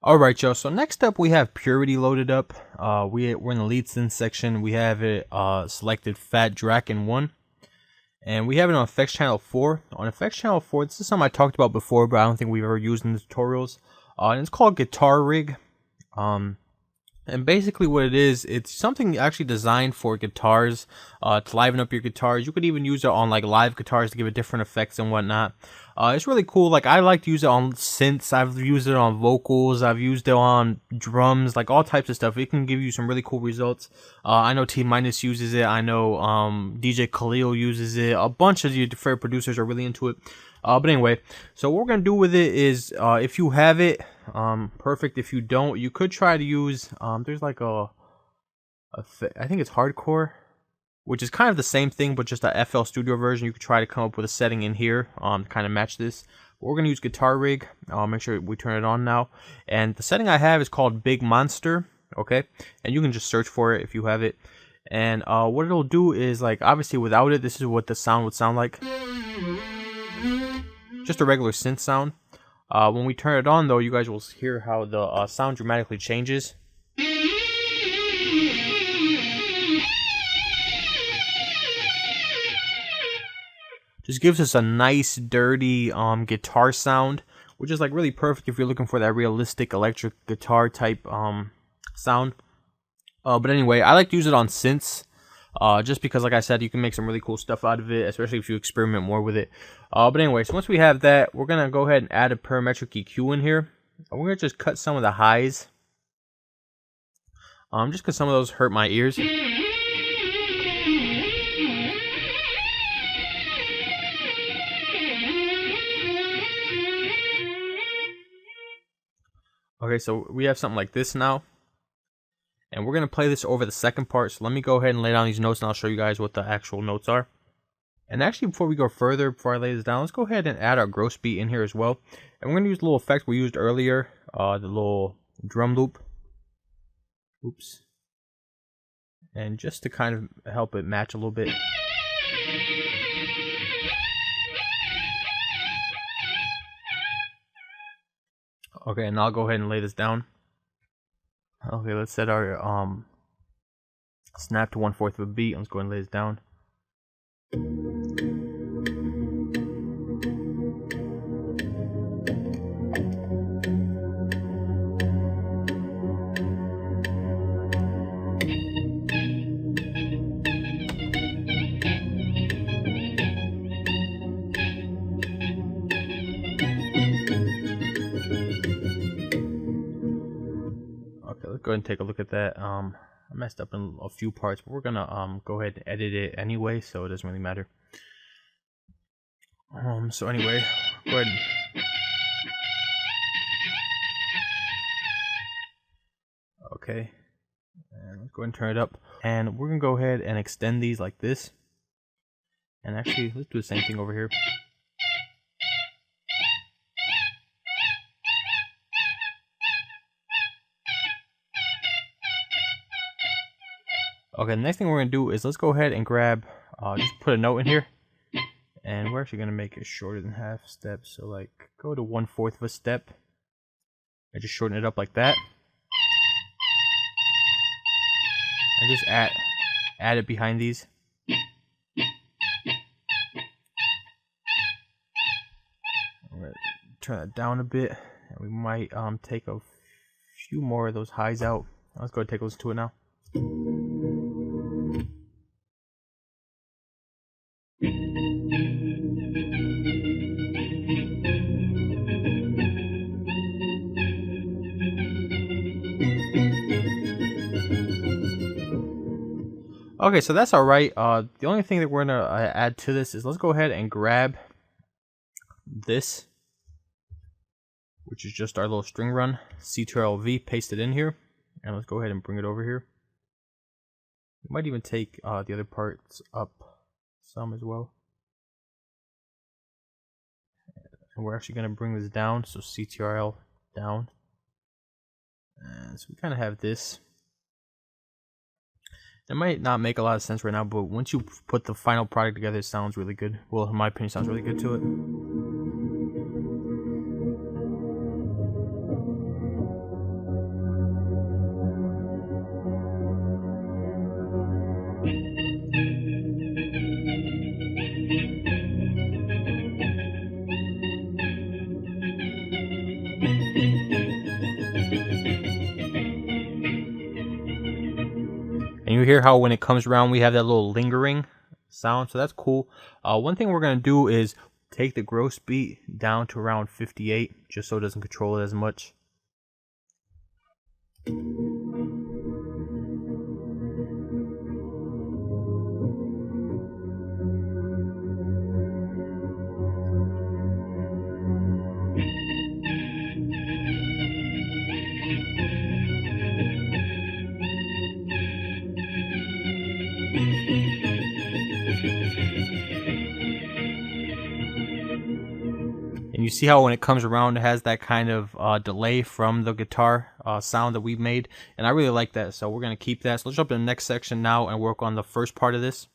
Alright, y'all, so next up we have Purity loaded up. We're in the lead synth section. We have it selected Fat Draken 1. And we have it on effects channel 4. On effects channel 4, this is something I talked about before, but I don't think we've ever used in the tutorials. And it's called Guitar Rig. And basically what it is, it's something actually designed for guitars, to liven up your guitars. You could even use it on like live guitars to give it different effects and whatnot. It's really cool. Like, I like to use it on synths, I've used it on vocals, I've used it on drums, like all types of stuff. It can give you some really cool results. I know T Minus uses it, I know DJ Khalil uses it, a bunch of your favorite producers are really into it. But anyway, so what we're gonna do with it is, if you have it, perfect. If you don't, you could try to use, there's like I think it's Hardcore, which is kind of the same thing, but just a FL Studio version. You could try to come up with a setting in here, to kind of match this. But we're gonna use Guitar Rig. I'll make sure we turn it on now. And the setting I have is called Big Monster. Okay, and you can just search for it if you have it. And what it'll do is, like, obviously without it, this is what the sound would sound like. Just a regular synth sound. When we turn it on, though, you guys will hear how the sound dramatically changes. Just gives us a nice, dirty guitar sound, which is like really perfect if you're looking for that realistic electric guitar type sound. But anyway, I like to use it on synths. Just because, like I said, you can make some really cool stuff out of it, especially if you experiment more with it. But anyway, so once we have that, we're going to go ahead and add a parametric EQ in here. We're going to just cut some of the highs. Just because some of those hurt my ears. Okay, so we have something like this now. And we're going to play this over the second part, so let me go ahead and lay down these notes and I'll show you guys what the actual notes are. And actually, before we go further, before I lay this down, let's go ahead and add our gross beat in here as well. And we're going to use the little effect we used earlier, the little drum loop. Oops. And just to kind of help it match a little bit. Okay, and I'll go ahead and lay this down. Okay, let's set our snap to 1/4 of a beat. Let's go ahead and lay this down. Let's go ahead and take a look at that. I messed up in a few parts, but we're gonna go ahead and edit it anyway, so it doesn't really matter. So anyway, go ahead. Okay, and let's go ahead and turn it up, and we're gonna go ahead and extend these like this. And actually, let's do the same thing over here. Okay, the next thing we're going to do is let's go ahead and grab, just put a note in here. And we're actually going to make it shorter than half step. So like, go to 1/4 of a step. And just shorten it up like that. And just add it behind these. I'm going to turn that down a bit. And we might take a few more of those highs out. Let's go ahead and take a listen to it now. Okay, so that's alright. The only thing that we're going to add to this is let's go ahead and grab this, which is just our little string run, Ctrl-V, paste it in here, and let's go ahead and bring it over here. We might even take the other parts up some as well. And we're actually going to bring this down, so Ctrl down. And so we kind of have this. It might not make a lot of sense right now, but once you put the final product together, it sounds really good. Well, in my opinion, it sounds really good to it. you hear how when it comes around we have that little lingering sound, so that's cool. One thing we're going to do is take the gross beat down to around 58, just so it doesn't control it as much. And you see how when it comes around it has that kind of delay from the guitar sound that we made, and I really like that, so we're going to keep that. So let's jump to the next section now and work on the first part of this.